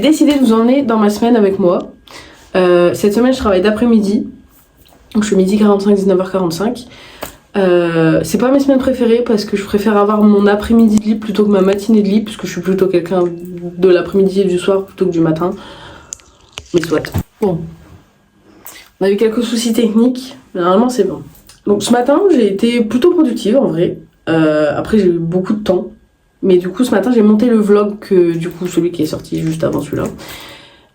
décidé de vous emmener dans ma semaine avec moi. Cette semaine, je travaille d'après-midi. Donc je suis midi 45, 19h45. C'est pas mes semaines préférées parce que je préfère avoir mon après-midi de libre plutôt que ma matinée de libre, puisque je suis plutôt quelqu'un de l'après-midi et du soir plutôt que du matin. Mais soit. Bon. On a eu quelques soucis techniques, mais normalement c'est bon. Donc ce matin, j'ai été plutôt productive en vrai. Après, j'ai eu beaucoup de temps. Mais du coup, ce matin, j'ai monté le vlog, celui qui est sorti juste avant celui-là.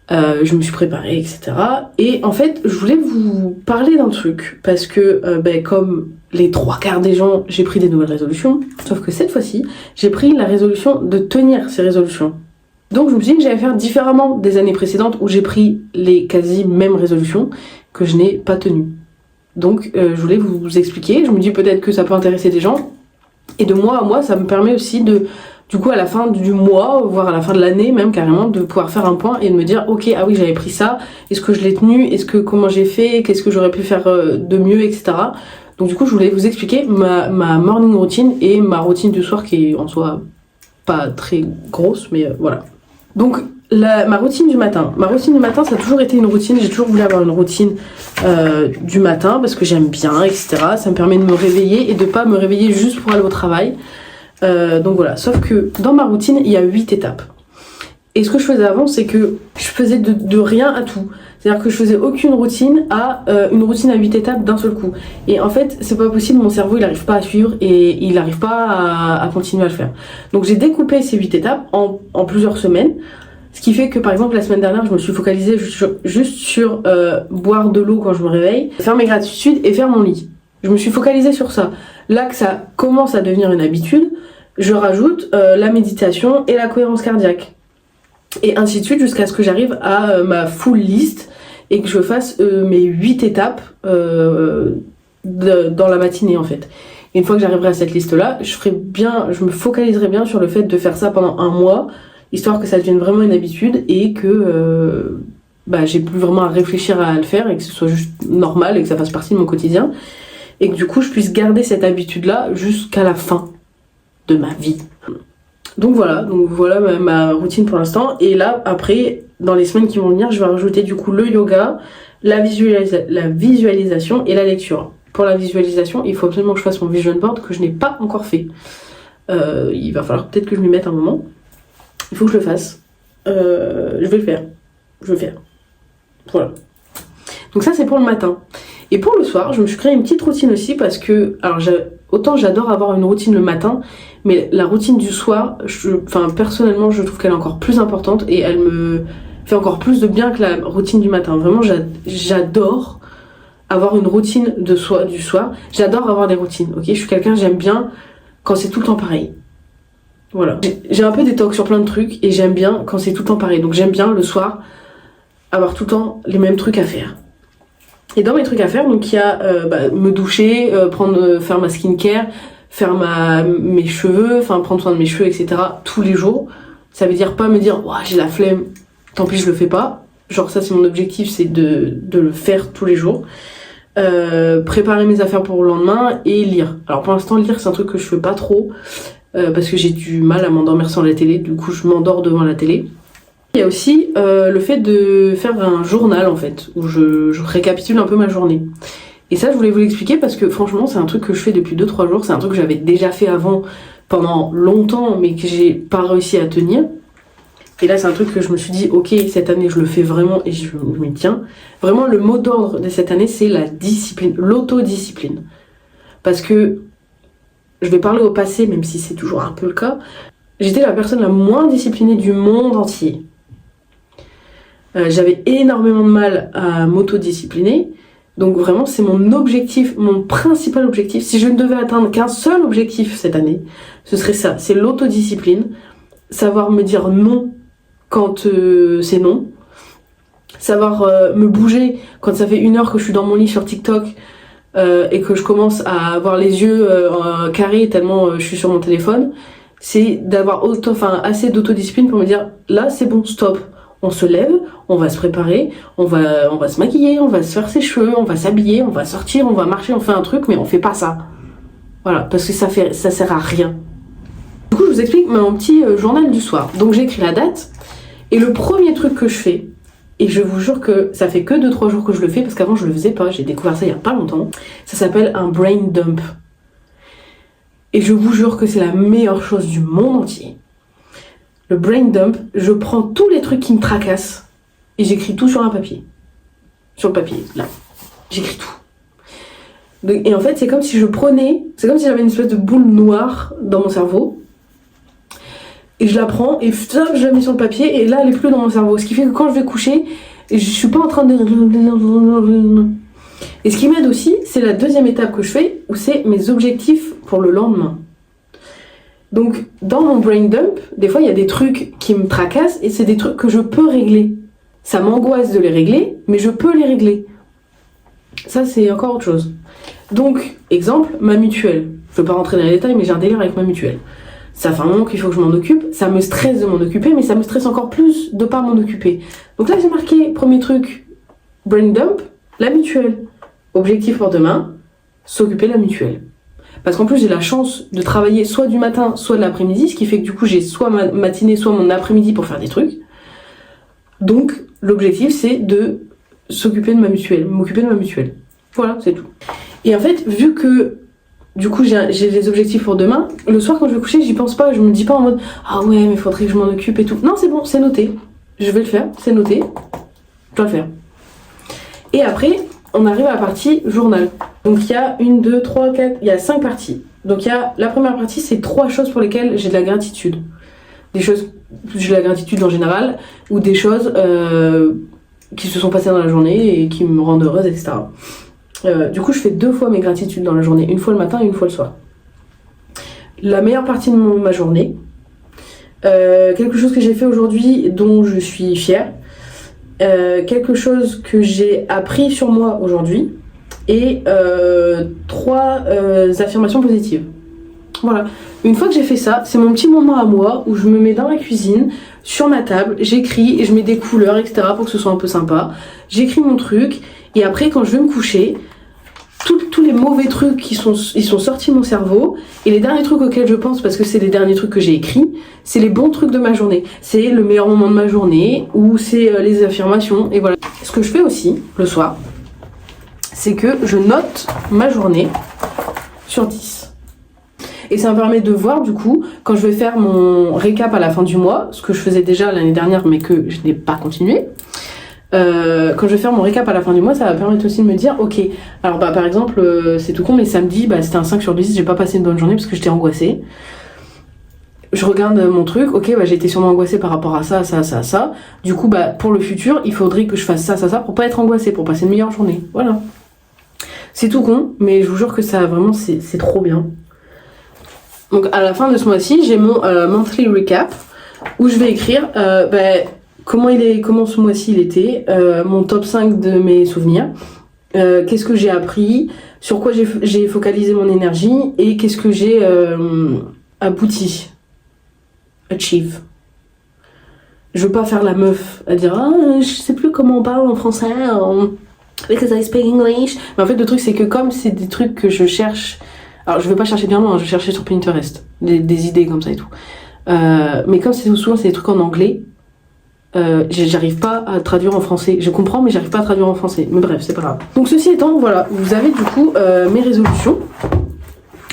Je me suis préparée, etc. Et en fait, je voulais vous parler d'un truc. Parce que, comme les 3/4 des gens, j'ai pris des nouvelles résolutions. Sauf que cette fois-ci, j'ai pris la résolution de tenir ces résolutions. Donc, je me suis dit que j'allais faire différemment des années précédentes où j'ai pris les quasi mêmes résolutions que je n'ai pas tenues. Donc, je voulais vous expliquer. Je me dis peut-être que ça peut intéresser des gens. Et de mois à mois, ça me permet aussi du coup, à la fin du mois, voire à la fin de l'année même carrément, de pouvoir faire un point et de me dire ok, ah oui, j'avais pris ça, est-ce que je l'ai tenu, comment j'ai fait, qu'est-ce que j'aurais pu faire de mieux, etc. Donc du coup, je voulais vous expliquer ma morning routine et ma routine du soir qui est en soi pas très grosse, mais voilà. Donc ma routine du matin. Ma routine du matin, ça a toujours été une routine, j'ai toujours voulu avoir une routine du matin parce que j'aime bien, etc. Ça me permet de me réveiller et de pas me réveiller juste pour aller au travail. Donc voilà, sauf que dans ma routine, il y a 8 étapes. Et ce que je faisais avant, c'est que je faisais de rien à tout. C'est-à-dire que je faisais aucune routine une routine à 8 étapes d'un seul coup. Et en fait, c'est pas possible, mon cerveau, il arrive pas à suivre et il arrive pas à continuer à le faire. Donc j'ai découpé ces 8 étapes en plusieurs semaines. Ce qui fait que par exemple la semaine dernière, je me suis focalisée juste sur boire de l'eau quand je me réveille, faire mes gratitudes et faire mon lit. Je me suis focalisée sur ça. Là que ça commence à devenir une habitude, je rajoute la méditation et la cohérence cardiaque. Et ainsi de suite jusqu'à ce que j'arrive à ma full list et que je fasse mes 8 étapes dans la matinée en fait. Et une fois que j'arriverai à cette liste-là, je me focaliserai bien sur le fait de faire ça pendant un mois, histoire que ça devienne vraiment une habitude et que j'ai plus vraiment à réfléchir à le faire et que ce soit juste normal et que ça fasse partie de mon quotidien. Et que du coup je puisse garder cette habitude-là jusqu'à la fin de ma vie. Donc voilà ma routine pour l'instant. Et là, après, dans les semaines qui vont venir, je vais rajouter du coup le yoga, la visualisation et la lecture. Pour la visualisation, il faut absolument que je fasse mon vision board que je n'ai pas encore fait. Il va falloir peut-être que je m'y mette un moment. Il faut que je le fasse. Je vais le faire. Voilà. Donc ça, c'est pour le matin. Et pour le soir, je me suis créé une petite routine aussi parce que, autant j'adore avoir une routine le matin, mais la routine du soir, personnellement, je trouve qu'elle est encore plus importante et elle me fait encore plus de bien que la routine du matin. Vraiment, j'adore avoir une routine du soir. J'adore avoir des routines, ok ? Je suis quelqu'un, j'aime bien quand c'est tout le temps pareil. Voilà. J'ai un peu des tocs sur plein de trucs et j'aime bien quand c'est tout le temps pareil. Donc j'aime bien le soir avoir tout le temps les mêmes trucs à faire. Et dans mes trucs à faire, donc il y a me doucher, faire ma skincare, faire mes cheveux, prendre soin de mes cheveux, etc. tous les jours. Ça veut dire pas me dire j'ai la flemme, tant pis je le fais pas. Genre ça c'est mon objectif, c'est de le faire tous les jours. Préparer mes affaires pour le lendemain et lire. Alors pour l'instant lire c'est un truc que je fais pas trop parce que j'ai du mal à m'endormir sans la télé, du coup je m'endors devant la télé. Il y a aussi le fait de faire un journal en fait, où je récapitule un peu ma journée. Et ça je voulais vous l'expliquer parce que franchement c'est un truc que je fais depuis 2-3 jours, c'est un truc que j'avais déjà fait avant pendant longtemps mais que j'ai pas réussi à tenir. Et là c'est un truc que je me suis dit ok cette année je le fais vraiment et je m'y tiens. Vraiment le mot d'ordre de cette année c'est la discipline, l'autodiscipline. Parce que je vais parler au passé même si c'est toujours un peu le cas, j'étais la personne la moins disciplinée du monde entier. J'avais énormément de mal à m'autodiscipliner. Donc vraiment, c'est mon objectif, mon principal objectif. Si je ne devais atteindre qu'un seul objectif cette année, ce serait ça. C'est l'autodiscipline. Savoir me dire non quand c'est non. Savoir me bouger quand ça fait 1 heure que je suis dans mon lit sur TikTok et que je commence à avoir les yeux carrés tellement je suis sur mon téléphone. C'est d'avoir assez d'autodiscipline pour me dire là c'est bon, stop. On se lève, on va se préparer, on va se maquiller, on va se faire ses cheveux, on va s'habiller, on va sortir, on va marcher, on fait un truc, mais on fait pas ça. Voilà, parce que ça sert à rien. Du coup, je vous explique mon petit journal du soir. Donc j'ai écrit la date Et le premier truc que je fais, et je vous jure que ça fait que 2-3 jours que je le fais, parce qu'avant je le faisais pas, j'ai découvert ça il y a pas longtemps, ça s'appelle un brain dump. Et je vous jure que c'est la meilleure chose du monde entier. Le brain dump, je prends tous les trucs qui me tracassent et j'écris tout sur un papier. Sur le papier, là. J'écris tout. Et en fait, c'est comme si j'avais une espèce de boule noire dans mon cerveau. Et je la prends et je la mets sur le papier et là, elle est plus dans mon cerveau. Ce qui fait que quand je vais coucher, je suis pas en train de... Et ce qui m'aide aussi, c'est la deuxième étape que je fais, où c'est mes objectifs pour le lendemain. Donc, dans mon brain dump, des fois, il y a des trucs qui me tracassent et c'est des trucs que je peux régler. Ça m'angoisse de les régler, mais je peux les régler. Ça, c'est encore autre chose. Donc, exemple, ma mutuelle. Je ne veux pas rentrer dans les détails, mais j'ai un délire avec ma mutuelle. Ça fait un moment qu'il faut que je m'en occupe. Ça me stresse de m'en occuper, mais ça me stresse encore plus de ne pas m'en occuper. Donc là, j'ai marqué, premier truc, brain dump, la mutuelle. Objectif pour demain, s'occuper de la mutuelle. Parce qu'en plus, j'ai la chance de travailler soit du matin, soit de l'après-midi, ce qui fait que du coup, j'ai soit ma matinée, soit mon après-midi pour faire des trucs. Donc, l'objectif, c'est de s'occuper de ma mutuelle, m'occuper de ma mutuelle. Voilà, c'est tout. Et en fait, vu que, du coup, j'ai des objectifs pour demain, le soir, quand je vais coucher, j'y pense pas. Je me dis pas en mode « Ah ouais, mais faudrait que je m'en occupe et tout. » Non, c'est bon, c'est noté. Je vais le faire, c'est noté. Je dois le faire. Et après, on arrive à la partie journal. Donc il y a 1, 2, 3, 4, il y a 5 parties. Donc il y a la première partie, c'est 3 choses pour lesquelles j'ai de la gratitude. Des choses, j'ai de la gratitude en général, ou des choses qui se sont passées dans la journée et qui me rendent heureuse, etc. Du coup, je fais 2 fois mes gratitudes dans la journée, une fois le matin et une fois le soir. La meilleure partie de ma journée, quelque chose que j'ai fait aujourd'hui dont je suis fière, quelque chose que j'ai appris sur moi aujourd'hui et 3 affirmations positives. Voilà. Une fois que j'ai fait ça, c'est mon petit moment à moi où je me mets dans la cuisine, sur ma table, j'écris et je mets des couleurs, etc. pour que ce soit un peu sympa. J'écris mon truc et après, quand je vais me coucher, tous les mauvais trucs ils sont sortis de mon cerveau et les derniers trucs auxquels je pense, parce que c'est les derniers trucs que j'ai écrits, c'est les bons trucs de ma journée. C'est le meilleur moment de ma journée ou c'est les affirmations et voilà. Ce que je fais aussi le soir, c'est que je note ma journée sur 10. Et ça me permet de voir du coup, quand je vais faire mon récap à la fin du mois, ce que je faisais déjà l'année dernière mais que je n'ai pas continué, quand je vais faire mon récap à la fin du mois, ça va permettre aussi de me dire ok, alors bah par exemple c'est tout con mais samedi c'était un 5 sur 10, j'ai pas passé une bonne journée parce que j'étais angoissée. Je regarde mon truc, ok, bah j'ai été sûrement angoissée par rapport à ça. Du coup, bah pour le futur, il faudrait que je fasse ça pour pas être angoissée, pour passer une meilleure journée. Voilà. C'est tout con, mais je vous jure que ça vraiment c'est trop bien. Donc à la fin de ce mois-ci, j'ai mon monthly recap où je vais écrire comment ce mois-ci il était, mon top 5 de mes souvenirs, qu'est-ce que j'ai appris, sur quoi j'ai focalisé mon énergie et qu'est-ce que j'ai abouti, achieve. Je veux pas faire la meuf à dire je sais plus comment on parle en français because I speak English. Mais en fait le truc c'est que comme c'est des trucs que je cherche, alors je vais pas chercher bien loin, je vais chercher sur Pinterest des idées comme ça et tout. Mais comme souvent c'est des trucs en anglais, j'arrive pas à traduire en français. Je comprends mais j'arrive pas à traduire en français. Mais bref, c'est pas grave. Donc ceci étant, voilà, vous avez du coup mes résolutions.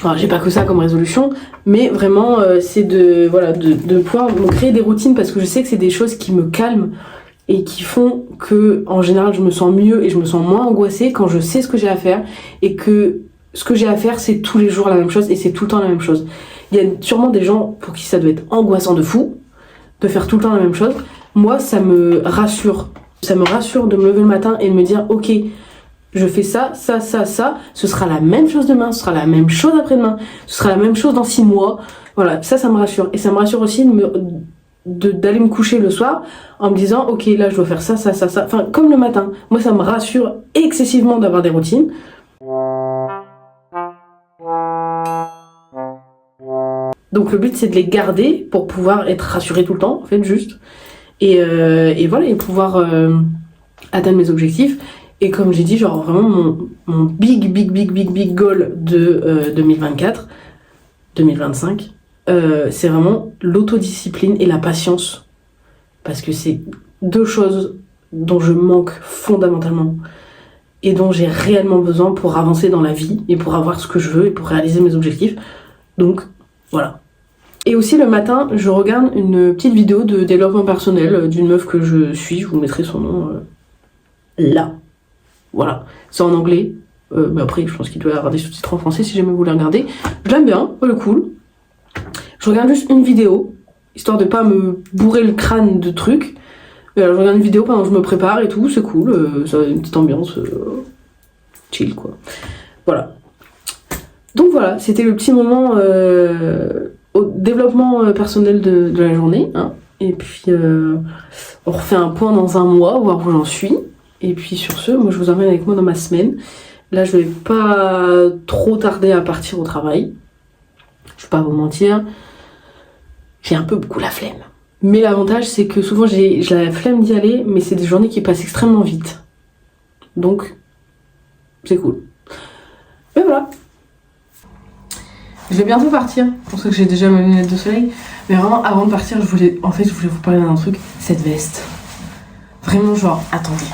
Alors j'ai pas que ça comme résolution, mais vraiment c'est de pouvoir me créer des routines parce que je sais que c'est des choses qui me calment et qui font que en général je me sens mieux et je me sens moins angoissée quand je sais ce que j'ai à faire et que ce que j'ai à faire c'est tous les jours la même chose et c'est tout le temps la même chose. Il y a sûrement des gens pour qui ça doit être angoissant de fou de faire tout le temps la même chose. Moi ça me rassure de me lever le matin et de me dire ok, je fais ça, ce sera la même chose demain, ce sera la même chose après-demain, ce sera la même chose dans 6 mois. Voilà, ça me rassure. Et ça me rassure aussi d'aller me coucher le soir en me disant ok, là je dois faire ça. Enfin, comme le matin. Moi, ça me rassure excessivement d'avoir des routines. Donc le but, c'est de les garder pour pouvoir être rassuré tout le temps, en fait, juste. Et voilà, et pouvoir atteindre mes objectifs. Et comme j'ai dit, genre vraiment mon big goal de 2025, c'est vraiment l'autodiscipline et la patience parce que c'est deux choses dont je manque fondamentalement et dont j'ai réellement besoin pour avancer dans la vie et pour avoir ce que je veux et pour réaliser mes objectifs. Donc voilà. Et aussi le matin, je regarde une petite vidéo de développement personnel d'une meuf que je suis, je vous mettrai son nom là. Voilà, c'est en anglais, mais après je pense qu'il doit y avoir des sous-titres en français si jamais vous voulez regarder. Je l'aime bien, elle est cool. Je regarde juste une vidéo, histoire de pas me bourrer le crâne de trucs. Mais alors, je regarde une vidéo pendant que je me prépare et tout, c'est cool, ça a une petite ambiance chill quoi. Voilà. Donc voilà, c'était le petit moment au développement personnel de la journée. Hein. Et puis on refait un point dans un mois, voir où j'en suis. Et puis sur ce, moi je vous emmène avec moi dans ma semaine. Là je vais pas trop tarder à partir au travail. Je vais pas vous mentir. J'ai un peu beaucoup la flemme. Mais l'avantage c'est que souvent j'ai la flemme d'y aller, mais c'est des journées qui passent extrêmement vite. Donc c'est cool. Mais voilà. Je vais bientôt partir, pour ceux que j'ai déjà mes lunettes de soleil. Mais vraiment, avant de partir, je voulais vous parler d'un truc. Cette veste. Vraiment, genre, attendez.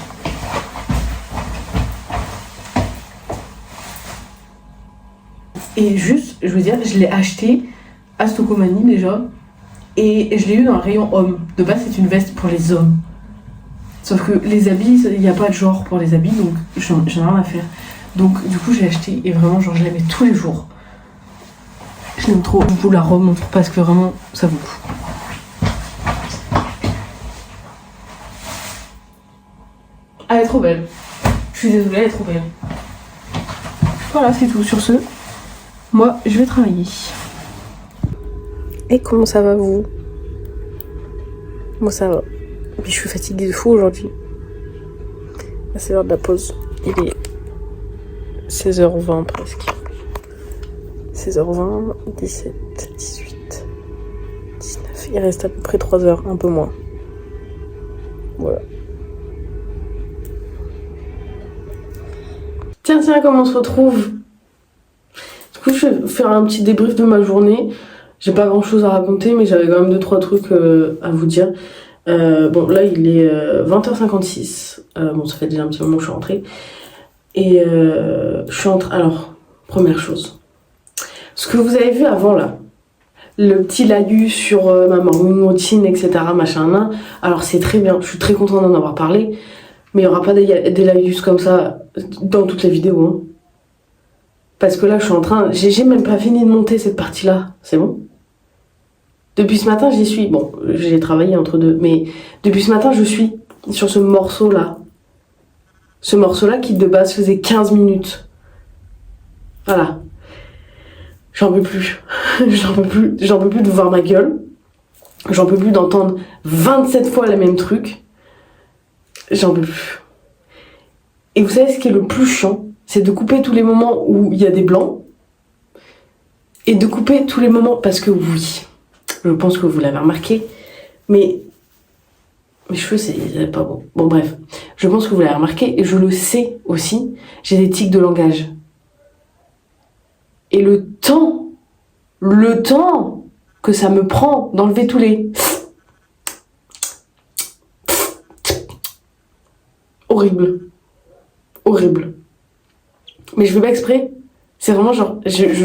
Et juste, je veux dire, je l'ai acheté à Stocomanie déjà. Et je l'ai eu dans un rayon homme. De base, c'est une veste pour les hommes. Sauf que les habits, il n'y a pas de genre pour les habits, donc j'en ai rien à faire. Donc, du coup, j'ai acheté et vraiment, genre, je la mets tous les jours. Je l'aime trop. Je vous la remontre parce que vraiment, ça vaut le coup. Elle est trop belle. Je suis désolée, elle est trop belle. Voilà, c'est tout. Sur ce, moi, je vais travailler. Et comment ça va, vous? Moi, ça va. Mais je suis fatiguée de fou aujourd'hui. Là, c'est l'heure de la pause. Il est 16h20 presque. 16h20, 17, 18, 19. Il reste à peu près 3 heures, un peu moins. Voilà. Tiens, comment on se retrouve? Du coup, je vais faire un petit débrief de ma journée. J'ai pas grand chose à raconter, mais j'avais quand même 2-3 trucs à vous dire. Bon, là, il est 20h56. Bon, ça fait déjà un petit moment que je suis rentrée. Et je suis en train... Alors, première chose. Ce que vous avez vu avant là, le petit laïus sur ma morning routine, etc. machin, alors c'est très bien, je suis très contente d'en avoir parlé, mais il n'y aura pas des laïus comme ça dans toutes les vidéos. Hein. Parce que là, je suis en train, j'ai même pas fini de monter cette partie-là, c'est bon? Depuis ce matin, j'y suis. Bon, j'ai travaillé entre deux, mais depuis ce matin, je suis sur ce morceau-là. Ce morceau-là qui de base faisait 15 minutes. Voilà. J'en peux plus. J'en peux plus de voir ma gueule. J'en peux plus d'entendre 27 fois les mêmes trucs. J'en peux plus. Et vous savez ce qui est le plus chiant? C'est de couper tous les moments où il y a des blancs. Et de couper tous les moments... Parce que oui, je pense que vous l'avez remarqué. Mais mes cheveux, c'est pas bon. Bon, bref. Je pense que vous l'avez remarqué. Et je le sais aussi. J'ai des tics de langage. Et le temps que ça me prend d'enlever tous les... Horrible. Mais je fais pas exprès. C'est vraiment genre...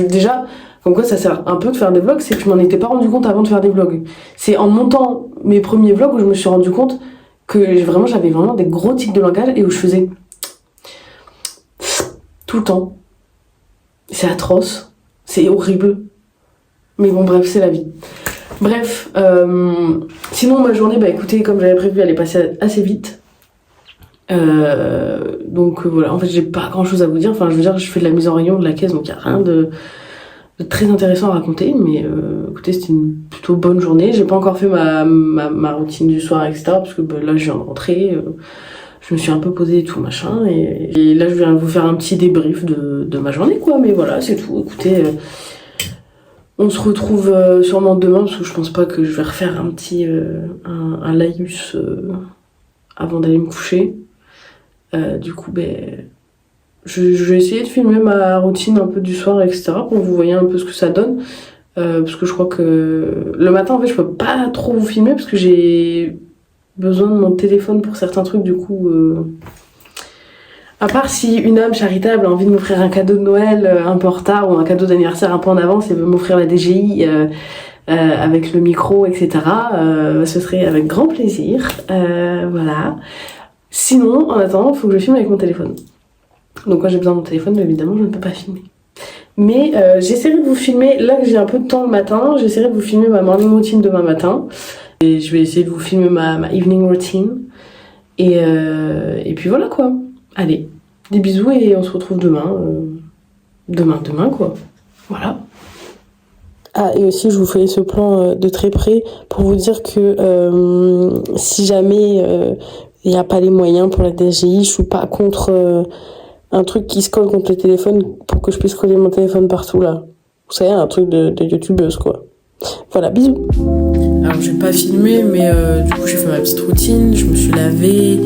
déjà, comme quoi ça sert un peu de faire des vlogs, c'est que je m'en étais pas rendu compte avant de faire des vlogs. C'est en montant mes premiers vlogs où je me suis rendu compte que j'avais vraiment des gros tics de langage et où je faisais... tout le temps. C'est atroce. C'est horrible. Mais bon, bref, c'est la vie. Bref, sinon ma journée, bah écoutez, comme j'avais prévu, elle est passée assez vite. Donc voilà, en fait, j'ai pas grand chose à vous dire. Enfin, je veux dire, je fais de la mise en rayon de la caisse, donc il n'y a rien de très intéressant à raconter. Mais écoutez, c'était une plutôt bonne journée. J'ai pas encore fait ma routine du soir, etc. Parce que bah, là, je viens de rentrer. Je me suis un peu posée et tout, machin. Et là, je viens vous faire un petit débrief de ma journée, quoi. Mais voilà, c'est tout. Écoutez, on se retrouve sûrement demain, parce que je pense pas que je vais refaire un petit un laïus avant d'aller me coucher. Du coup, ben, je vais essayer de filmer ma routine un peu du soir, etc. pour que vous voyez un peu ce que ça donne. Parce que je crois que le matin, en fait, je peux pas trop vous filmer parce que j'ai besoin de mon téléphone pour certains trucs, du coup... À part si une âme charitable a envie de m'offrir un cadeau de Noël un peu en retard ou un cadeau d'anniversaire un peu en avance et veut m'offrir la DJI avec le micro, etc., ce serait avec grand plaisir. Voilà. Sinon, en attendant, il faut que je filme avec mon téléphone. Donc quand j'ai besoin de mon téléphone, évidemment, je ne peux pas filmer. Mais j'essaierai de vous filmer, là que j'ai un peu de temps le matin, j'essaierai de vous filmer ma morning routine demain matin. Et je vais essayer de vous filmer ma evening routine. Et puis voilà quoi. Allez, des bisous et on se retrouve demain. Demain quoi. Voilà. Ah, et aussi je vous fais ce plan de très près pour vous dire que si jamais il n'y a pas les moyens pour la DJI, je suis pas contre un truc qui se colle contre le téléphone pour que je puisse coller mon téléphone partout là. Vous savez, un truc de youtubeuse quoi. Voilà, bisous. Alors j'ai pas filmé, mais du coup j'ai fait ma petite routine, je me suis lavée,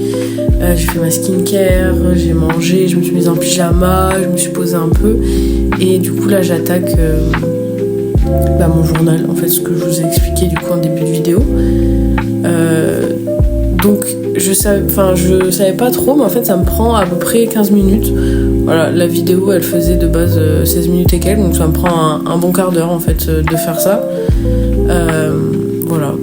j'ai fait ma skincare, j'ai mangé, je me suis mise en pyjama, je me suis posée un peu et du coup là j'attaque mon journal, en fait ce que je vous ai expliqué du coup en début de vidéo. Donc je savais pas trop, mais en fait ça me prend à peu près 15 minutes. Voilà, la vidéo elle faisait de base 16 minutes et quelques, donc ça me prend un bon quart d'heure en fait de faire ça. Voilà.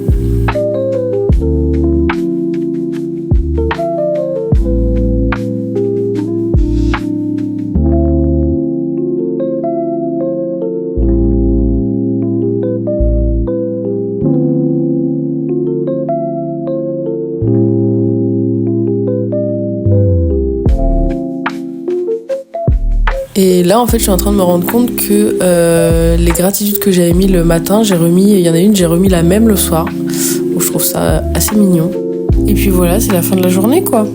Et là, en fait, je suis en train de me rendre compte que les gratitudes que j'avais mis le matin, il y en a une, j'ai remis la même le soir. Donc, je trouve ça assez mignon. Et puis voilà, c'est la fin de la journée, quoi.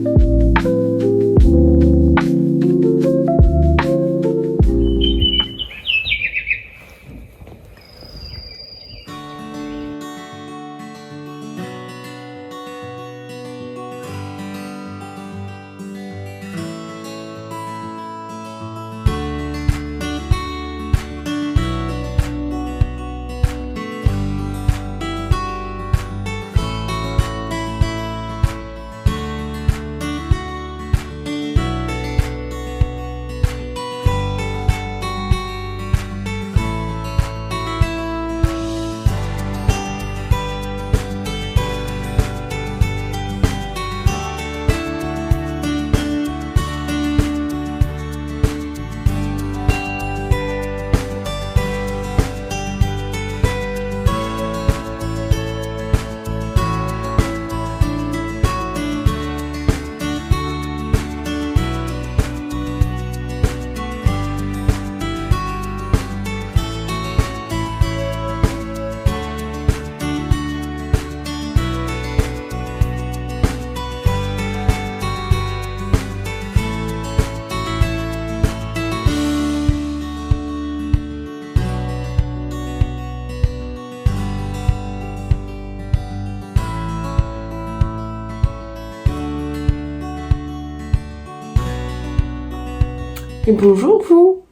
Et bonjour vous,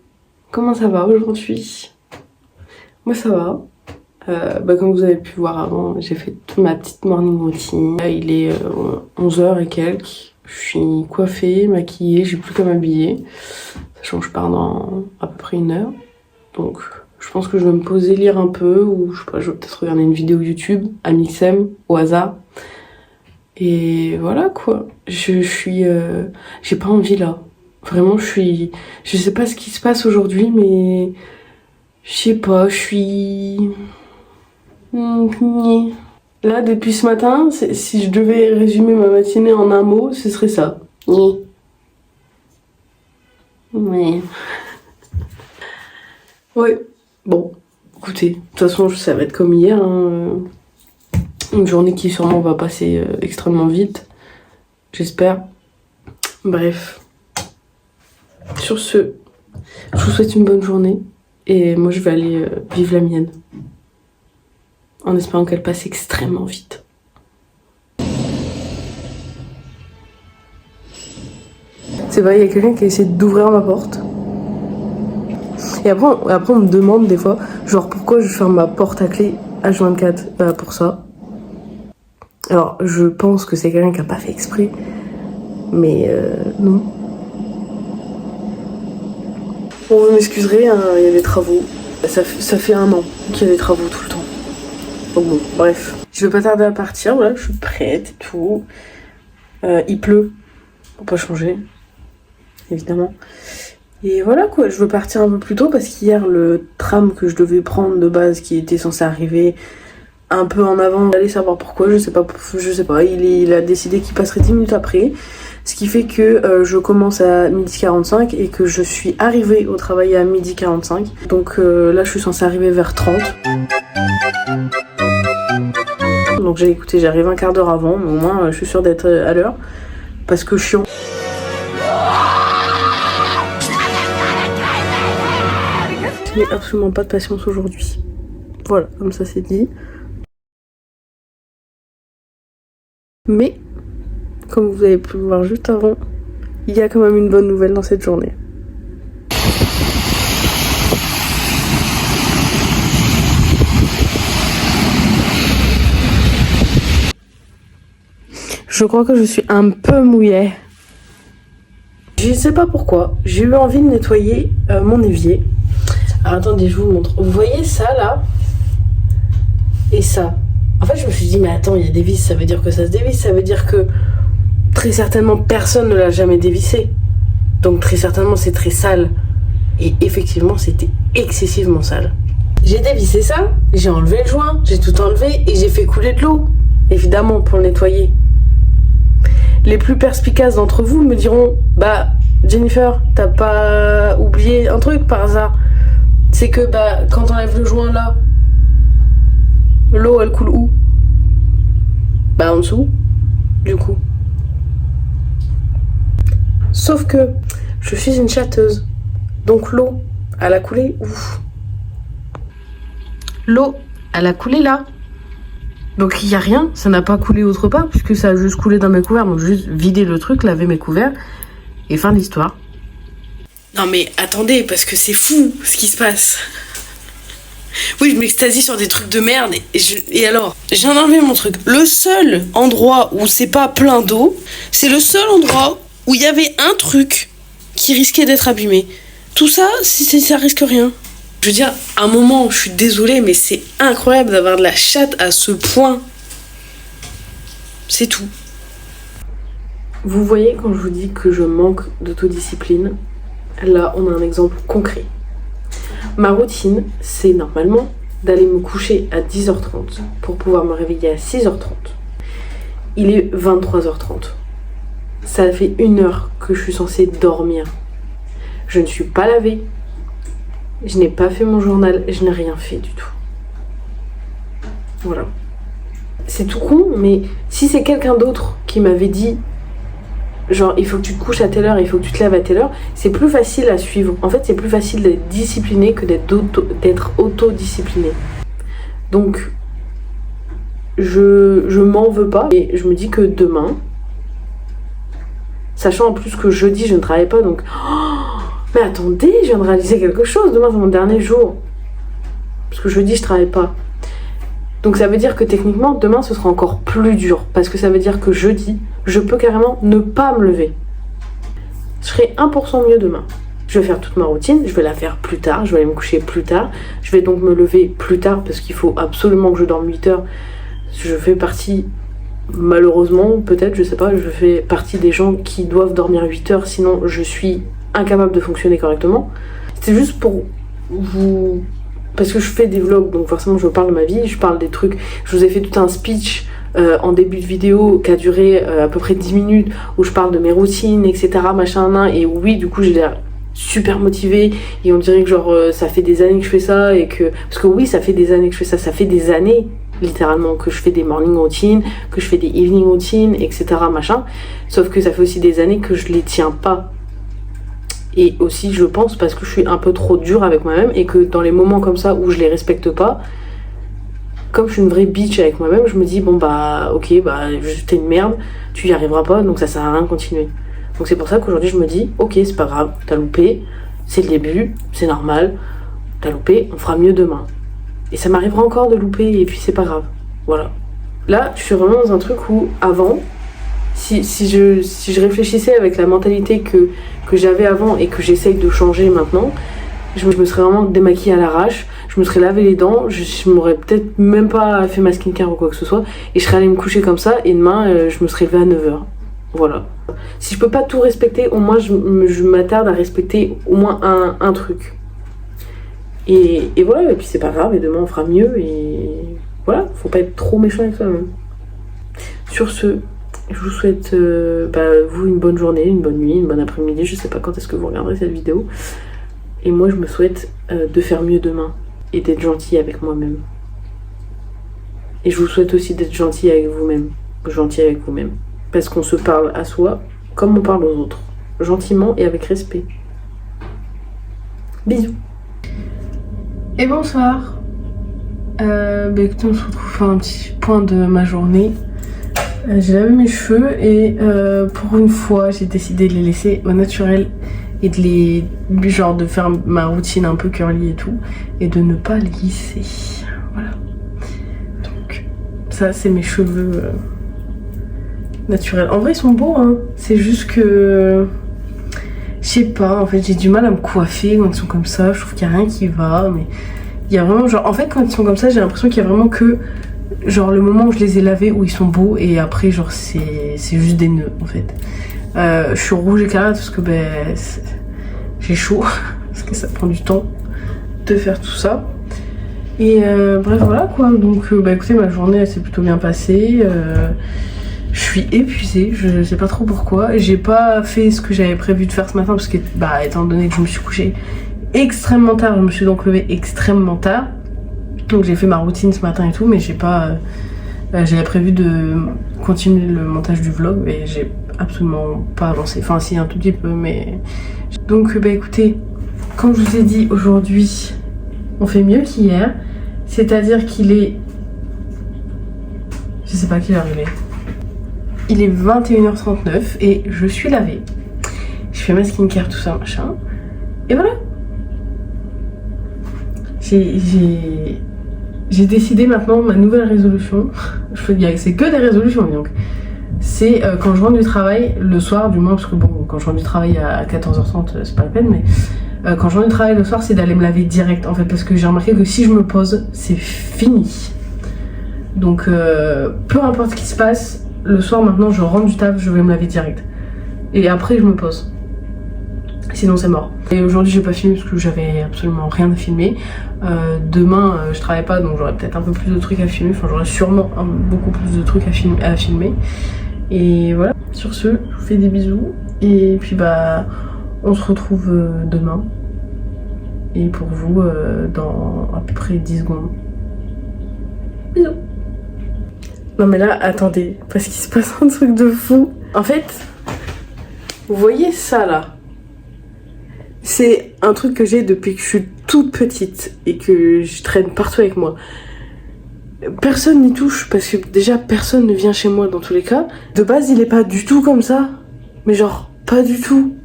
comment ça va aujourd'hui? Moi ça va. Comme vous avez pu voir avant, j'ai fait toute ma petite morning routine. Là, il est 11h et quelques. Je suis coiffée, maquillée, j'ai plus qu'à m'habiller. Sachant que je pars dans à peu près 1 heure. Donc je pense que je vais me poser, lire un peu, ou je sais pas, je vais peut-être regarder une vidéo YouTube, à Mixem, au hasard. Et voilà quoi. J'ai pas envie là. Vraiment, je sais pas ce qui se passe aujourd'hui, mais je sais pas, je suis... Là, depuis ce matin, si je devais résumer ma matinée en un mot, ce serait ça. Ouais. Ouais, bon, écoutez, de toute façon, ça va être comme hier, hein. Une journée qui sûrement va passer extrêmement vite, j'espère. Bref. Sur ce, je vous souhaite une bonne journée et moi je vais aller vivre la mienne en espérant qu'elle passe extrêmement vite. C'est vrai, il y a quelqu'un qui a essayé d'ouvrir ma porte. Et après on me demande des fois, genre pourquoi je ferme ma porte à clé H24 ? Pour ça. Alors, je pense que c'est quelqu'un qui a pas fait exprès, mais non. Bon, vous m'excuserez, hein, il y a des travaux. Ça fait 1 an qu'il y a des travaux tout le temps. Donc bon, bref. Je vais pas tarder à partir, voilà, je suis prête et tout. Il pleut, pour pas changer, évidemment. Et voilà quoi, je veux partir un peu plus tôt parce qu'hier, le tram que je devais prendre de base, qui était censé arriver un peu en avant, allez savoir pourquoi, je sais pas, il a décidé qu'il passerait 10 minutes après. Ce qui fait que je commence à 12h45 et que je suis arrivée au travail à 12h45. Donc là, je suis censée arriver vers 30. Donc j'arrive un quart d'heure avant, mais au moins je suis sûre d'être à l'heure. Parce que chiant. Je n'ai absolument pas de patience aujourd'hui. Voilà, comme ça c'est dit. Mais, comme vous avez pu le voir juste avant, il y a quand même une bonne nouvelle dans cette journée. Je crois que je suis un peu mouillée. Je ne sais pas pourquoi, j'ai eu envie de nettoyer mon évier. Alors attendez, je vous montre. Vous voyez ça là? Et ça. En fait, je me suis dit, mais attends, il y a des vis, ça veut dire que ça se dévisse, ça veut dire que très certainement personne ne l'a jamais dévissé. Donc très certainement c'est très sale. Et effectivement, c'était excessivement sale. J'ai dévissé ça, j'ai enlevé le joint, j'ai tout enlevé et j'ai fait couler de l'eau, évidemment, pour le nettoyer. Les plus perspicaces d'entre vous me diront, bah Jennifer, t'as pas oublié un truc par hasard? C'est que bah quand t'enlèves le joint là, l'eau elle coule où? Bah en dessous, du coup. Sauf que je suis une châteuse, donc l'eau, elle a coulé où? L'eau, elle a coulé là. Donc il n'y a rien, ça n'a pas coulé autre part, puisque ça a juste coulé dans mes couverts. Donc juste vider le truc, laver mes couverts, et fin de l'histoire. Non mais attendez, parce que c'est fou ce qui se passe. Oui, je m'extasie sur des trucs de merde, et alors, j'ai enlevé mon truc. Le seul endroit où c'est pas plein d'eau, c'est le seul endroit où il y avait un truc qui risquait d'être abîmé. Tout ça, ça risque rien. Je veux dire, à un moment, je suis désolée, mais c'est incroyable d'avoir de la chatte à ce point. C'est tout. Vous voyez, quand je vous dis que je manque d'autodiscipline, là, on a un exemple concret. Ma routine, c'est normalement d'aller me coucher à 10h30 pour pouvoir me réveiller à 6h30. Il est 23h30. Ça fait 1 heure que je suis censée dormir. Je ne suis pas lavée. Je n'ai pas fait mon journal, je n'ai rien fait du tout. Voilà. C'est tout con, mais si c'est quelqu'un d'autre qui m'avait dit, genre, il faut que tu te couches à telle heure, il faut que tu te lèves à telle heure, c'est plus facile à suivre. En fait, c'est plus facile d'être discipliné que d'être autodiscipliné. Donc, je m'en veux pas, et je me dis que demain, sachant en plus que jeudi, je ne travaille pas, donc... Mais attendez, je viens de réaliser quelque chose. Demain, c'est mon dernier jour. Parce que jeudi, je travaille pas. Donc ça veut dire que techniquement, demain, ce sera encore plus dur. Parce que ça veut dire que jeudi, je peux carrément ne pas me lever. Je serai 1% mieux demain. Je vais faire toute ma routine, je vais la faire plus tard, je vais aller me coucher plus tard. Je vais donc me lever plus tard parce qu'il faut absolument que je dorme 8 heures. Je fais partie, malheureusement, peut-être, je sais pas, je fais partie des gens qui doivent dormir 8 heures, sinon je suis incapable de fonctionner correctement. C'est juste pour vous... Parce que je fais des vlogs, donc forcément je parle de ma vie, je parle des trucs. Je vous ai fait tout un speech en début de vidéo qui a duré à peu près 10 minutes où je parle de mes routines, etc. Machin, nan, et oui, du coup j'ai l'air super motivée et on dirait que genre ça fait des années que je fais ça et que... Parce que oui, ça fait des années que je fais ça, ça fait des années littéralement que je fais des morning routines, que je fais des evening routines, etc. Machin. Sauf que ça fait aussi des années que je les tiens pas. Et aussi, je pense, parce que je suis un peu trop dure avec moi-même et que dans les moments comme ça où je les respecte pas, comme je suis une vraie bitch avec moi-même, je me dis, bon bah, ok, bah, t'es une merde, tu y arriveras pas, donc ça sert à rien de continuer. Donc c'est pour ça qu'aujourd'hui, je me dis, ok, c'est pas grave, t'as loupé, c'est le début, c'est normal, t'as loupé, on fera mieux demain. Et ça m'arrivera encore de louper et puis c'est pas grave. Voilà. Là, je suis vraiment dans un truc où, avant, si je réfléchissais avec la mentalité que j'avais avant et que j'essaye de changer maintenant, je me serais vraiment démaquillée à l'arrache, je me serais lavé les dents, je m'aurais peut-être même pas fait ma skincare ou quoi que ce soit, et je serais allée me coucher comme ça, et demain, je me serais levée à 9h. Voilà. Si je peux pas tout respecter, au moins je m'attarde à respecter au moins un truc. Et voilà, et puis c'est pas grave, et demain on fera mieux, et voilà, faut pas être trop méchant avec soi-même. Sur ce, je vous souhaite vous une bonne journée, une bonne nuit, une bonne après-midi, je sais pas quand est-ce que vous regarderez cette vidéo. Et moi je me souhaite de faire mieux demain et d'être gentil avec moi-même. Et je vous souhaite aussi d'être gentil avec vous-même, parce qu'on se parle à soi comme on parle aux autres, gentiment et avec respect. Bisous. Et bonsoir. Écoutez, on se retrouve pour un petit point de ma journée. J'ai lavé mes cheveux et pour une fois j'ai décidé de les laisser au naturel et de faire ma routine un peu curly et tout, et de ne pas les lisser. Voilà. Donc ça c'est mes cheveux naturels. En vrai ils sont beaux hein. C'est juste que je sais pas, en fait j'ai du mal à me coiffer quand ils sont comme ça. Je trouve qu'il n'y a rien qui va, mais il y a vraiment en fait quand ils sont comme ça j'ai l'impression qu'il y a vraiment que le moment où je les ai lavés où ils sont beaux, et après c'est juste des nœuds en fait. Je suis rouge écarlate parce que j'ai chaud parce que ça prend du temps de faire tout ça, et bref voilà quoi. Donc écoutez, ma journée elle s'est plutôt bien passée. Je suis épuisée, je sais pas trop pourquoi. J'ai pas fait ce que j'avais prévu de faire ce matin parce que étant donné que je me suis couchée extrêmement tard, je me suis donc levée extrêmement tard. Donc j'ai fait ma routine ce matin et tout, mais j'ai pas... j'avais prévu de continuer le montage du vlog, mais j'ai absolument pas avancé. Enfin si, un tout petit peu, mais... Donc écoutez, comme je vous ai dit, aujourd'hui, on fait mieux qu'hier. C'est-à-dire qu'il est... Je sais pas quelle heure il est. Il est 21h39 et je suis lavée. Je fais ma skincare, tout ça, machin. Et voilà. J'ai décidé maintenant ma nouvelle résolution. C'est que des résolutions donc. C'est quand je rentre du travail, le soir du moins, parce que bon, quand je rentre du travail à 14h30, c'est pas la peine, mais quand je rentre du travail le soir, c'est d'aller me laver direct en fait, parce que j'ai remarqué que si je me pose, c'est fini. Donc peu importe ce qui se passe, le soir maintenant, je rentre du taf, je vais me laver direct. Et après, je me pose. Sinon c'est mort. Et aujourd'hui j'ai pas filmé parce que j'avais absolument rien à filmer. Demain je travaille pas, donc j'aurai peut-être un peu plus de trucs à filmer. Enfin j'aurai sûrement beaucoup plus de trucs à filmer. Et voilà. Sur ce, je vous fais des bisous. Et puis on se retrouve demain. Et pour vous dans à peu près 10 secondes. Bisous. Non mais là attendez, parce qu'il se passe un truc de fou. En fait, vous voyez ça là? C'est un truc que j'ai depuis que je suis toute petite et que je traîne partout avec moi. Personne n'y touche parce que déjà personne ne vient chez moi dans tous les cas. De base il est pas du tout comme ça, mais genre pas du tout.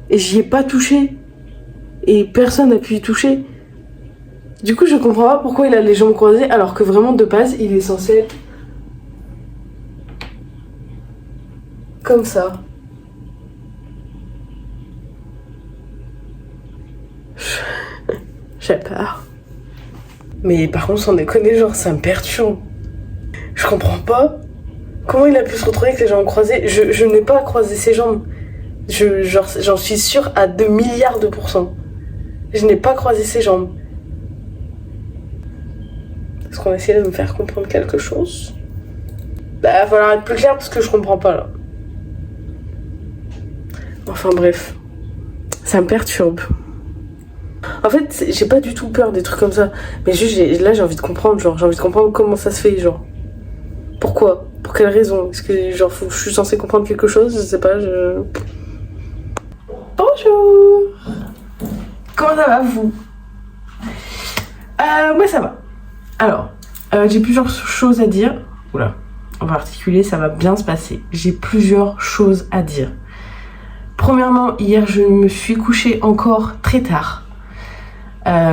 Et j'y ai pas touché. Et personne n'a pu y toucher. Du coup je comprends pas pourquoi il a les jambes croisées alors que vraiment de base il est censé être comme ça. J'ai peur. Mais par contre, sans déconner, genre ça me perturbe. Je comprends pas comment il a pu se retrouver avec les jambes croisées. Je n'ai pas croisé ses jambes. J'en suis sûre à 2 milliards de %. Je n'ai pas croisé ses jambes. Est-ce qu'on essaie de me faire comprendre quelque chose? Il va falloir être plus clair parce que je comprends pas là. Enfin bref, ça me perturbe. En fait, j'ai pas du tout peur des trucs comme ça. Mais juste, là, j'ai envie de comprendre. J'ai envie de comprendre comment ça se fait, Pourquoi? Pour quelle raison? Est-ce que, je suis censée comprendre quelque chose? Je sais pas, Bonjour! Comment ça va, vous? Moi, ça va. Alors, j'ai plusieurs choses à dire. Oula, on va articuler, ça va bien se passer. J'ai plusieurs choses à dire. Premièrement, hier, je me suis couchée encore très tard.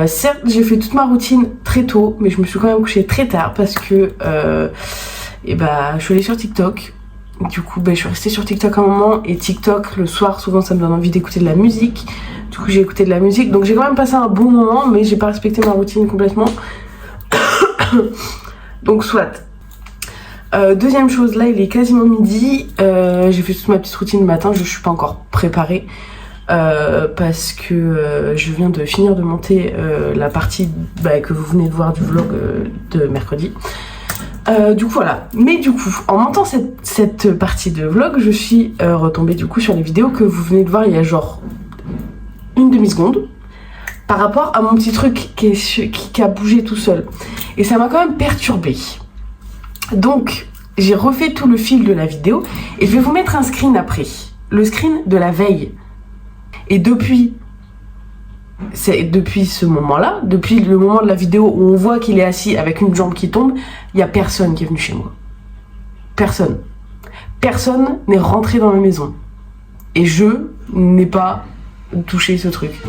Certes, j'ai fait toute ma routine très tôt, mais je me suis quand même couchée très tard parce que Et bah je suis allée sur TikTok. Du coup je suis restée sur TikTok un moment, et TikTok le soir souvent ça me donne envie d'écouter de la musique. Du coup j'ai écouté de la musique, donc j'ai quand même passé un bon moment, mais j'ai pas respecté ma routine complètement. Donc soit. Deuxième chose, là il est quasiment midi, j'ai fait toute ma petite routine le matin, je suis pas encore préparée parce que je viens de finir de monter la partie que vous venez de voir du vlog de mercredi. Du coup voilà, mais du coup en montant cette partie de vlog, je suis retombée du coup sur les vidéos que vous venez de voir il y a genre une demi-seconde par rapport à mon petit truc qui a bougé tout seul, et ça m'a quand même perturbée. Donc j'ai refait tout le fil de la vidéo et je vais vous mettre un screen après, le screen de la veille. Et depuis ce moment-là, depuis le moment de la vidéo où on voit qu'il est assis avec une jambe qui tombe, il n'y a personne qui est venu chez moi. Personne. Personne n'est rentré dans ma maison. Et je n'ai pas touché ce truc.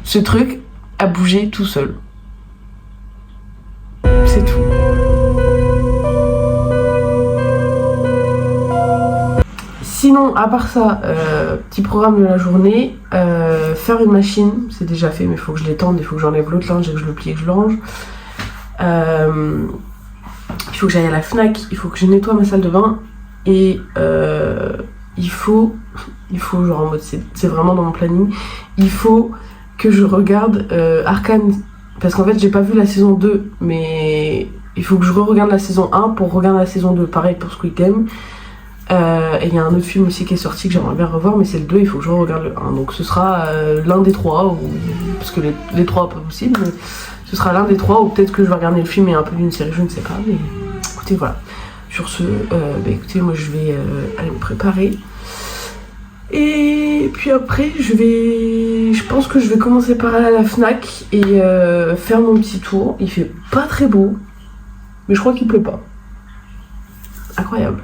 Ce truc a bougé tout seul. C'est tout. Sinon, à part ça, petit programme de la journée, faire une machine, c'est déjà fait, mais il faut que je l'étende, il faut que j'enlève l'autre linge et que je le plie et que je le range. Il faut que j'aille à la Fnac, il faut que je nettoie ma salle de bain, et il faut genre en mode, c'est vraiment dans mon planning, il faut que je regarde Arcane, parce qu'en fait j'ai pas vu la saison 2, mais il faut que je re-regarde la saison 1 pour regarder la saison 2, pareil pour Squid Game. Et il y a un autre film aussi qui est sorti que j'aimerais bien revoir, mais c'est le 2, il faut que je regarde le 1. Donc ce sera l'un des trois, parce que les trois pas possible, mais ce sera l'un des trois, ou peut-être que je vais regarder le film et un peu d'une série, je ne sais pas. Mais écoutez, voilà. Sur ce, écoutez, moi je vais aller me préparer. Et puis après, je pense que je vais commencer par aller à la Fnac et faire mon petit tour. Il fait pas très beau, mais je crois qu'il pleut pas. Incroyable.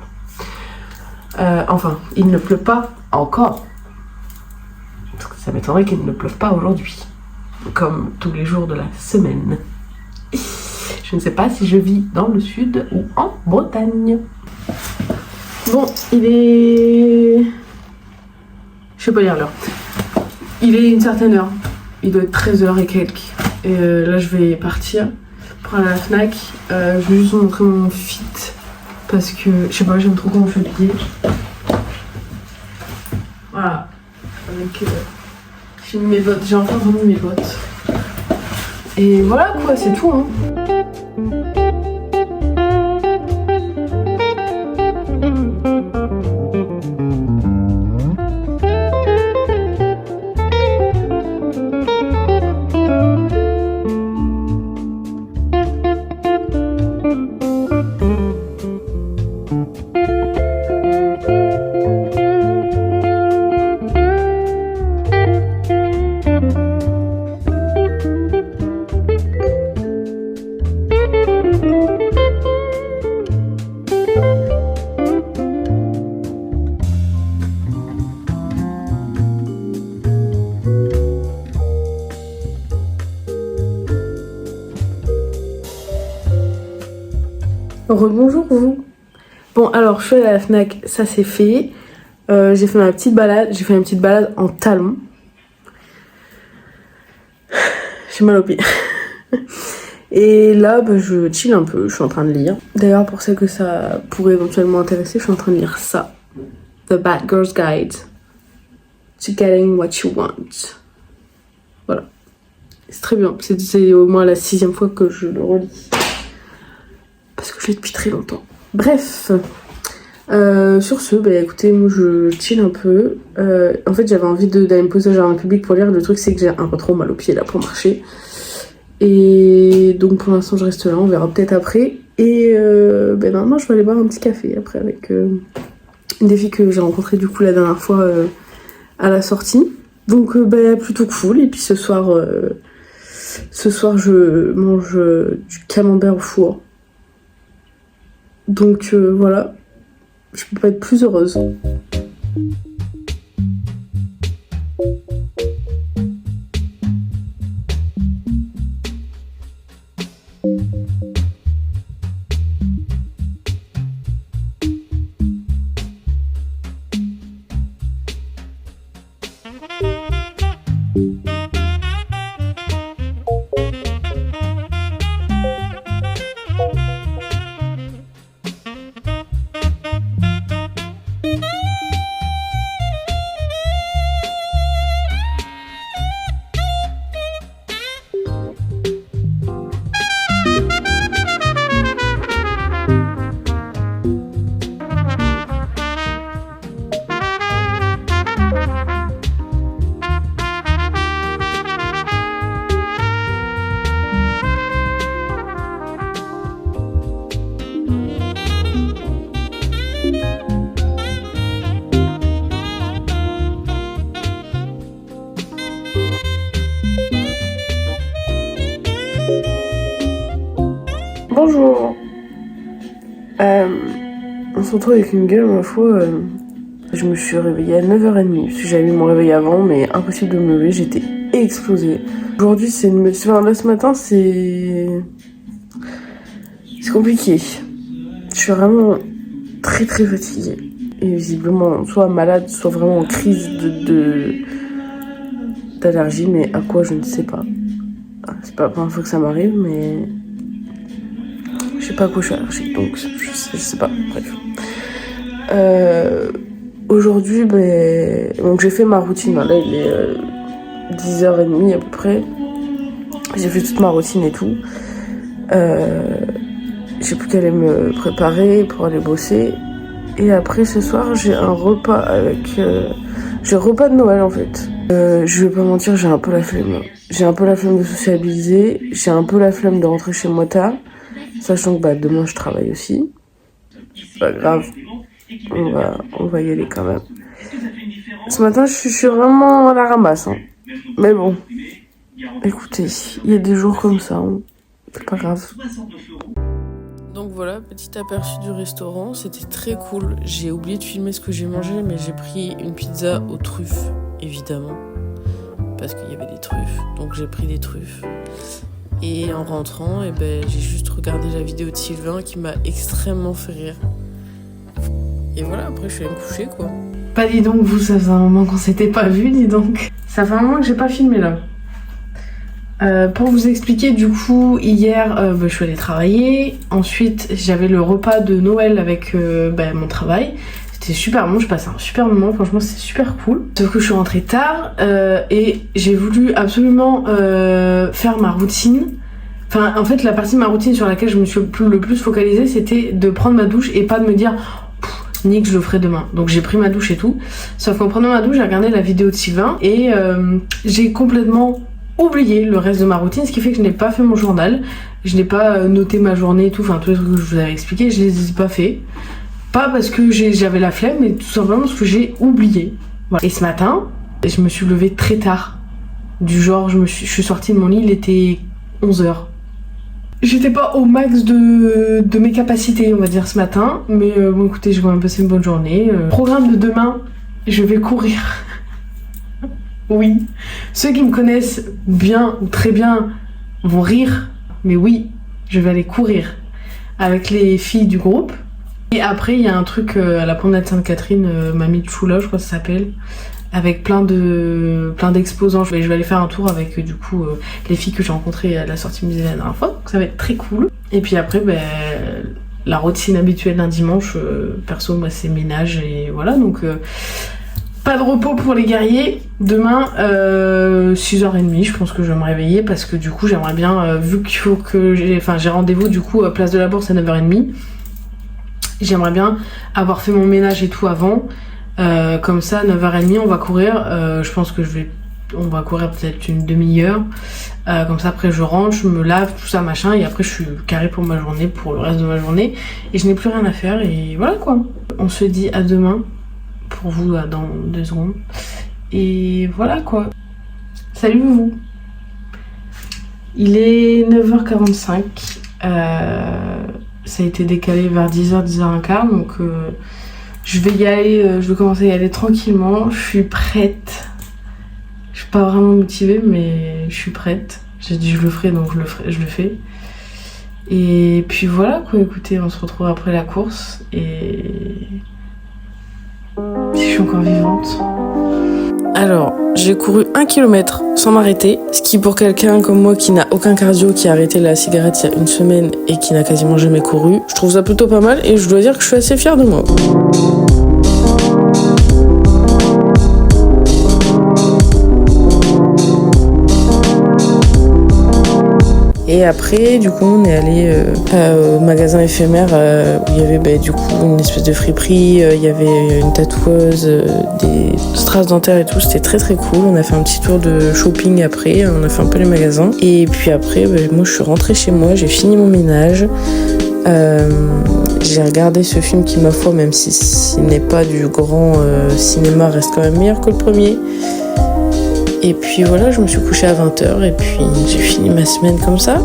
Enfin, il ne pleut pas encore. Ça m'étonnerait qu'il ne pleuve pas aujourd'hui, comme tous les jours de la semaine. Je ne sais pas si je vis dans le sud ou en Bretagne. Bon, il est... Je sais pas lire l'heure. Il est une certaine heure. Il doit être 13h et quelques. Et là, je vais partir pour aller à la Fnac. Je vais juste vous montrer mon fit. Parce que, je sais pas, j'aime trop comment on fait le pied. Voilà. Avec... j'ai mis mes bottes. J'ai enfin remis mes bottes. Et voilà quoi, c'est tout hein. Rebonjour vous. Bon alors je suis allée à la Fnac, ça c'est fait. J'ai fait ma petite balade, j'ai fait une petite balade en talons. J'ai mal au pied. Et là je chill un peu, je suis en train de lire. D'ailleurs pour celles que ça pourrait éventuellement intéresser, je suis en train de lire ça. The Bad Girl's Guide to Getting What You Want. Voilà. C'est très bien, c'est au moins la 6e fois que je le relis. Parce que je l'ai depuis très longtemps. Bref, sur ce, écoutez, moi je chill un peu. En fait, j'avais envie d'aller me poser au jardin public pour lire. Le truc, c'est que j'ai un peu trop mal au pied là pour marcher. Et donc pour l'instant, je reste là. On verra peut-être après. Et normalement, je vais aller boire un petit café après avec une des filles que j'ai rencontrées du coup la dernière fois à la sortie. Donc plutôt cool. Et puis ce soir, je mange du camembert au four. Donc voilà, je peux pas être plus heureuse. Bonjour. On se retrouve avec une gueule, ma foi. Je me suis réveillée à 9h30, parce que j'avais mis mon réveil avant, mais impossible de me lever, j'étais explosée. Aujourd'hui, là, ce matin, c'est compliqué. Je suis vraiment très très fatiguée. Et visiblement, soit malade, soit vraiment en crise d'allergie, mais à quoi, je ne sais pas. C'est pas la première fois que ça m'arrive, mais je sais pas à quoi je suis allergique, donc je sais pas, bref. Aujourd'hui, donc j'ai fait ma routine, là il est 10h30 à peu près. J'ai fait toute ma routine et tout. J'ai plus qu'à aller me préparer pour aller bosser. Et après ce soir, j'ai un repas j'ai un repas de Noël en fait. Je vais pas mentir, j'ai un peu la flemme. J'ai un peu la flemme de sociabiliser. J'ai un peu la flemme de rentrer chez moi tard. Sachant que demain je travaille aussi. C'est pas grave. On va y aller quand même. Ce matin, je suis vraiment à la ramasse. Hein. Mais bon, écoutez, il y a des jours comme ça. Hein. C'est pas grave. Donc voilà, petit aperçu du restaurant. C'était très cool. J'ai oublié de filmer ce que j'ai mangé, mais j'ai pris une pizza aux truffes, évidemment. Parce qu'il y avait des truffes. Donc j'ai pris des truffes. Et en rentrant, j'ai juste regardé la vidéo de Sylvain qui m'a extrêmement fait rire. Et voilà, après je suis allée me coucher quoi. Bah dis donc, vous, ça faisait un moment qu'on s'était pas vu, dis donc. Ça fait un moment que j'ai pas filmé là. Pour vous expliquer, du coup, hier, je suis allée travailler. Ensuite, j'avais le repas de Noël avec mon travail. C'était super bon, je passais un super moment, franchement c'est super cool. Sauf que je suis rentrée tard et j'ai voulu absolument faire ma routine. Enfin, en fait, la partie de ma routine sur laquelle je me suis le plus focalisée, c'était de prendre ma douche et pas de me dire Nick, je le ferai demain. Donc j'ai pris ma douche et tout. Sauf qu'en prenant ma douche, j'ai regardé la vidéo de Sylvain et j'ai complètement oublié le reste de ma routine, ce qui fait que je n'ai pas fait mon journal. Je n'ai pas noté ma journée et tout, enfin tous les trucs que je vous avais expliqué, je les ai pas fait. Pas parce que j'avais la flemme, mais tout simplement parce que j'ai oublié. Voilà. Et ce matin, je me suis levée très tard. Du genre, je suis sortie de mon lit, il était 11h. J'étais pas au max de mes capacités, on va dire, ce matin. Mais bon, écoutez, j'ai quand même passé une bonne journée. Programme de demain, je vais courir. Oui. Ceux qui me connaissent bien ou très bien vont rire. Mais oui, je vais aller courir avec les filles du groupe. Et après, il y a un truc à la promenade Sainte-Catherine, Mamie de Choula, je crois que ça s'appelle, avec plein d'exposants. Je vais aller faire un tour avec du coup les filles que j'ai rencontrées à la sortie musée la dernière fois. Donc ça va être très cool. Et puis après, la routine habituelle d'un dimanche, perso, moi c'est ménage et voilà. Donc pas de repos pour les guerriers. Demain, 6h30, je pense que je vais me réveiller parce que du coup, j'aimerais bien, vu qu'il faut que j'ai rendez-vous du coup à Place de la Bourse à 9h30. J'aimerais bien avoir fait mon ménage et tout avant. Comme ça, 9h30, on va courir. Je pense que on va courir peut-être une demi-heure. Comme ça, après, je rentre, je me lave, tout ça, machin. Et après, je suis carrée pour ma journée, pour le reste de ma journée. Et je n'ai plus rien à faire. Et voilà, quoi. On se dit à demain. Pour vous, dans 2 secondes. Et voilà, quoi. Salut, vous. Il est 9h45. Ça a été décalé vers 10h, 10h15, donc je vais y aller, je vais commencer à y aller tranquillement. Je suis prête. Je suis pas vraiment motivée, mais je suis prête. J'ai dit je le ferai, donc je le fais. Et puis voilà quoi, écoutez, on se retrouve après la course et si je suis encore vivante. Alors, j'ai couru 1 km sans m'arrêter, ce qui pour quelqu'un comme moi qui n'a aucun cardio, qui a arrêté la cigarette il y a 1 semaine et qui n'a quasiment jamais couru, je trouve ça plutôt pas mal et je dois dire que je suis assez fière de moi. Et après, du coup, on est allé au magasin éphémère où il y avait du coup une espèce de friperie, il y avait une tatoueuse, des strass dentaires et tout. C'était très très cool. On a fait un petit tour de shopping après, on a fait un peu les magasins. Et puis après, moi je suis rentrée chez moi, j'ai fini mon ménage. J'ai regardé ce film qui, ma foi, même si ce n'est pas du grand cinéma, reste quand même meilleur que le premier. Et puis voilà, je me suis couchée à 20h et puis j'ai fini ma semaine comme ça.